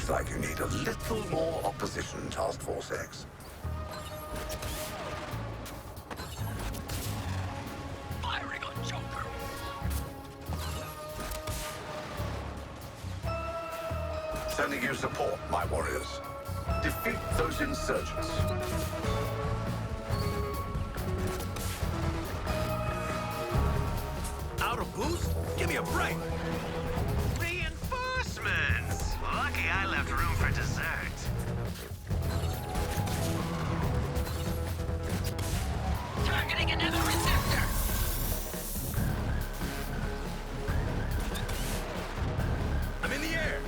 Looks like you need a little more opposition, Task Force X. Firing on Joker. Sending you support, my warriors. Defeat those insurgents. Out of boost? Give me a break. Reinforcements! Lucky I left room for dessert. Targeting another receptor. I'm in the air.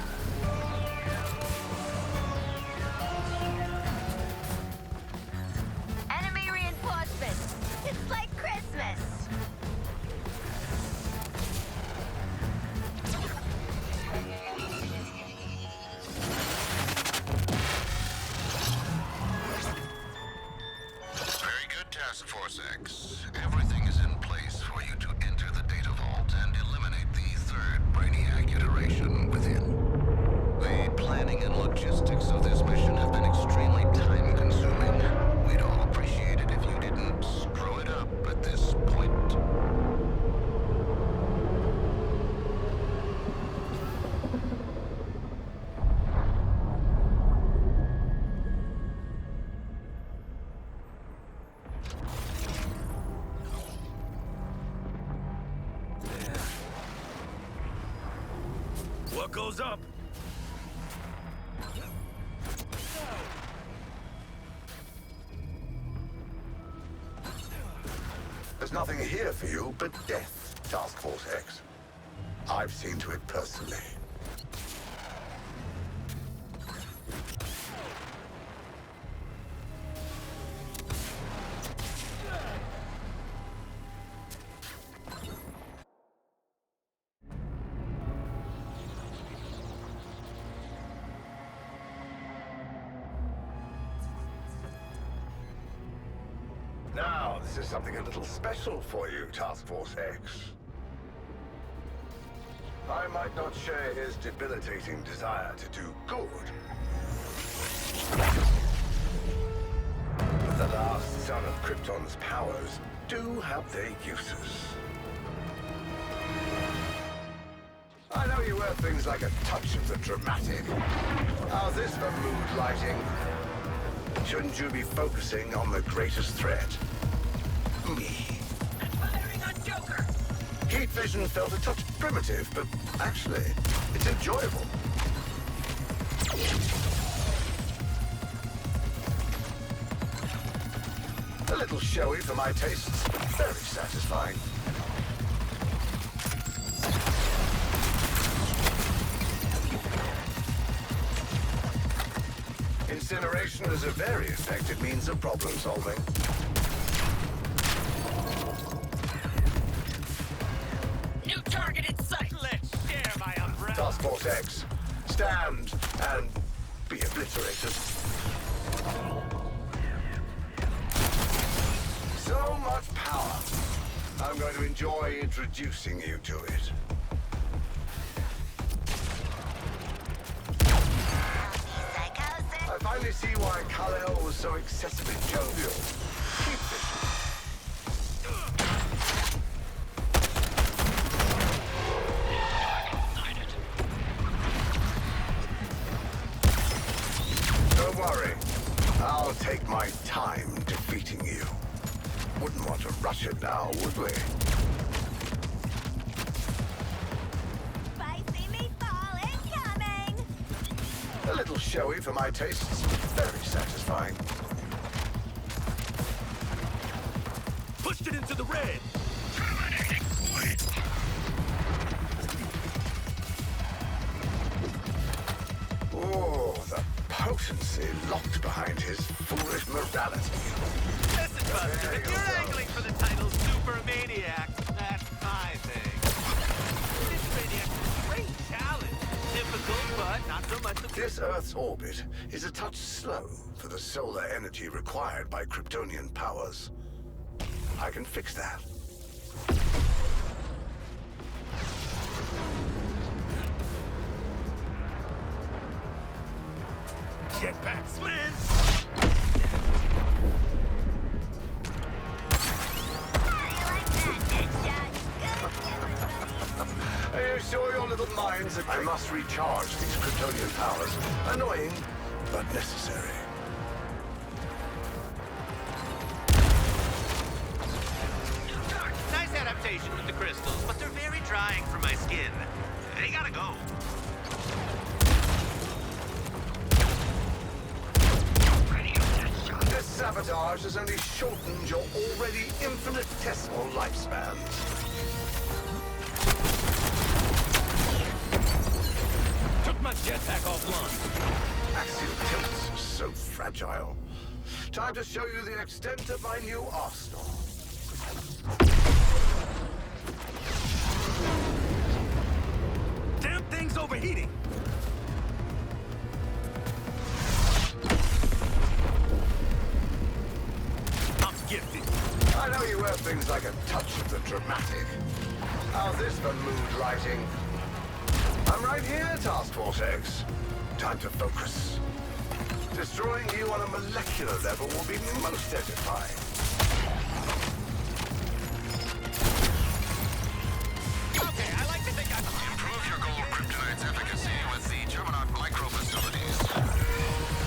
Enemy reinforcements. It's like Christmas. Very good, Task Force X. Everything is in place for you to enter the data vault and eliminate the third Brainiac iteration within. The planning and logistics of this mission have been extremely time-consuming. We'd all appreciate it if you didn't screw it up at this point. What goes up? There's nothing here for you but death, Task Force X. I've seen to it personally. Now, this is something a little special for you, Task Force X. I might not share his debilitating desire to do good. But the last son of Krypton's powers do have their uses. I know you wear things like a touch of the dramatic. How's this for mood lighting? Shouldn't you be focusing on the greatest threat? Me. Firing on Joker. Heat vision felt a touch primitive, but actually, it's enjoyable. A little showy for my tastes, but very satisfying. Incineration is a very effective means of problem solving. New target in sight. Let's share my umbrella. Task Force X, stand and be obliterated. So much power. I'm going to enjoy introducing you to it. I finally see why Kal-El was so excessively jovial. Keep it. Don't worry. I'll take my time defeating you. Wouldn't want to rush it now, would we? Spicy meatball incoming! A little showy for my tastes. Very satisfying. Pushed it into the red. Oh, the potency locked behind his foolish morality. Listen, Buster, if you're angling for the title Super Maniac, that's my thing. This Brainiac's a great challenge. Difficult, but not so much of This Earth's orbit is a touch slow for the solar energy required by Kryptonian powers. I can fix that. jetpacks, man! Are you sure your little minds are... I must recharge these Kryptonian powers. Annoying, but necessary. Nice adaptation with the crystals, but they're very drying for my skin. They gotta go. This sabotage has only shortened your already infinitesimal lifespans. Took my jetpack offline. Axial tilts, so fragile. Time to show you the extent of my new arsenal. Damn thing's overheating. I'm gifted. I know you wear things like a touch of the dramatic. How's this for mood lighting? I'm right here, Task Force X. Time to focus. Destroying you on a molecular level will be most edifying. Okay, I like to think I'm... Improve your gold kryptonite's efficacy with the Terminot micro facilities.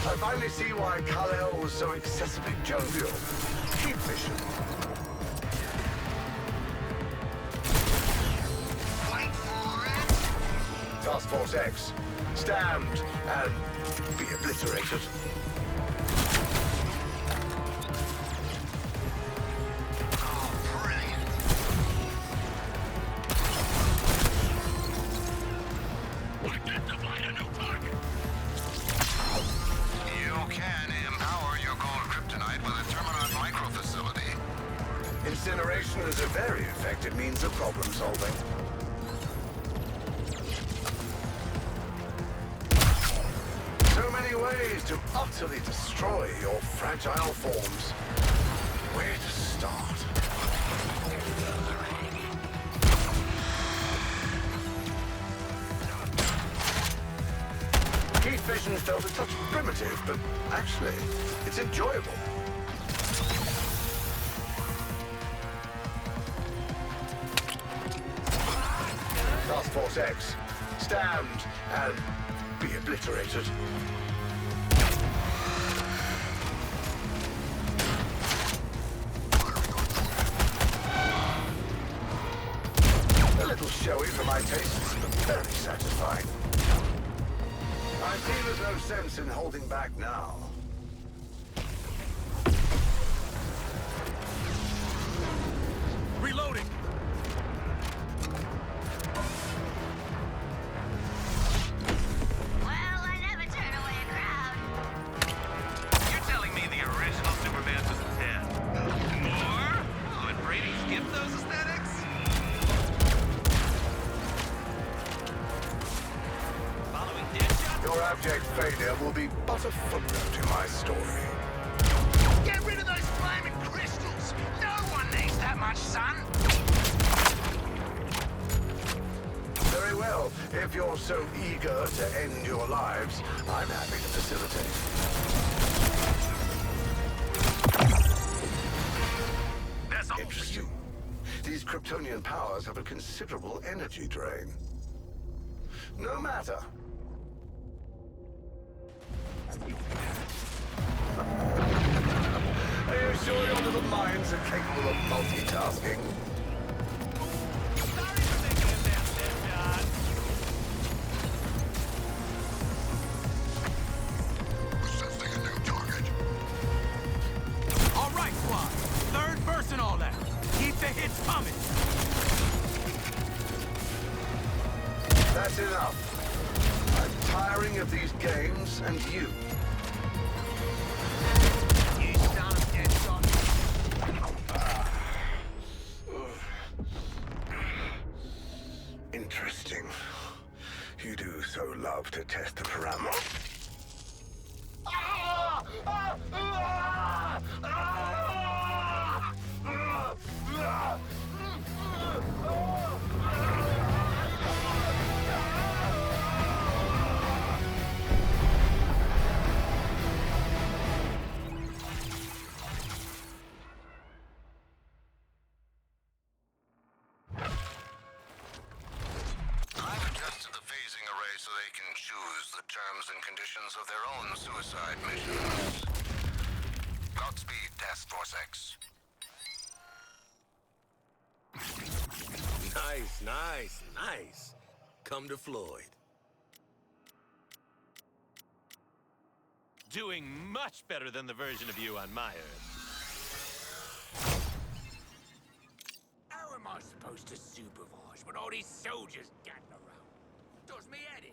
I finally see why Kal-El was so excessively jovial. Keep vision. Wait for it! Task Force X, stand and be obliterated. Oh, brilliant. Identified a new target. You can empower your gold kryptonite with a Terminot micro facility. Incineration is a very effective means of problem solving. So many ways to utterly destroy your fragile forms. Where to start? Heat vision felt a touch primitive, but actually, it's enjoyable. Task Force X, stand and be obliterated. A little showy for my tastes, but very satisfying. I see there's no sense in holding back now. Reloading. Well, I never turn away a crowd. You're telling me the original Superman was 10? More? Oh, and Brady skipped those aesthetics? Following Deadshot? Your abject failure will be but a footnote in my story. Get rid of those flaming crystals! No one needs that much sun! Very well. If you're so eager to end your lives, I'm happy to facilitate. That's all for Interesting. you. These Kryptonian powers have a considerable energy drain. No matter. Are you sure your little minds are capable of multitasking? Sorry for making a damn Deadshot. Assessing a new target. All right, squad. Third verse and all that. Keep the hits coming. That's enough. I'm tiring of these games and you. You son of Deadshot. Interesting. You do so love to test the parameters. they can choose the terms and conditions of their own suicide missions. Godspeed, Task Force X. Nice, nice, nice. Come to Floyd. Doing much better than the version of you on my Earth. How am I supposed to supervise when all these soldiers gathering around? Does me head in.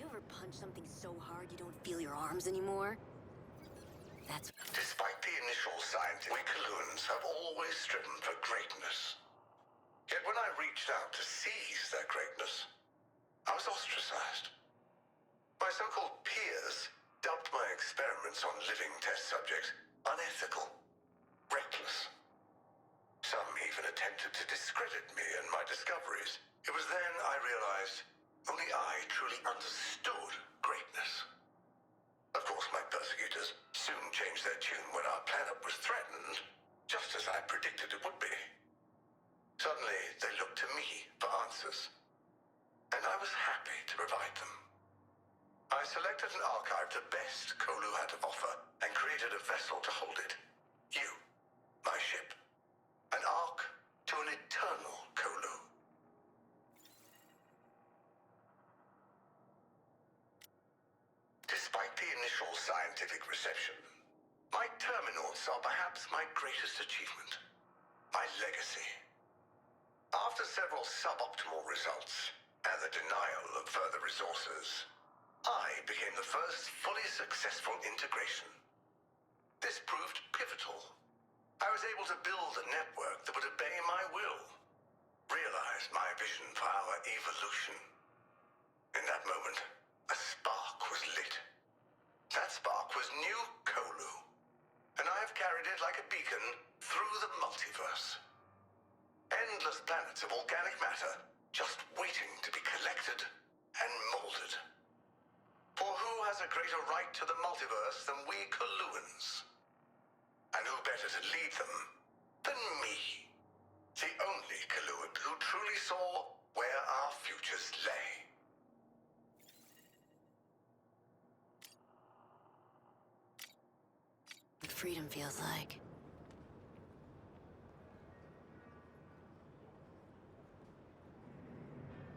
You ever punch something so hard you don't feel your arms anymore? That's... Despite the initial scientific, we Coluans have always striven for greatness. Yet when I reached out to seize their greatness, I was ostracized. My so-called peers dubbed my experiments on living test subjects unethical, reckless. Some even attempted to discredit me and my discoveries. It was then I realized only I truly understood greatness. Of course, my persecutors soon changed their tune when our planet was threatened, just as I predicted it would be. Suddenly, they looked to me for answers, and I was happy to provide them. I selected and archived the best Kolu had to offer and created a vessel to hold it. You, my ship. An ark to an eternal Kolu. Despite the initial scientific reception, my terminals are perhaps my greatest achievement. My legacy. After several suboptimal results and the denial of further resources, I became the first fully successful integration. This proved pivotal. I was able to build a network that would obey my will, realize my vision for our evolution. In that moment, a spark was lit. That spark was new Kolu, and I have carried it like a beacon through the multiverse. Endless planets of organic matter just waiting to be collected and molded. For who has a greater right to the multiverse than we Coluans? And who better to lead them than me? The only Coluan who truly saw where our futures lay. what freedom feels like.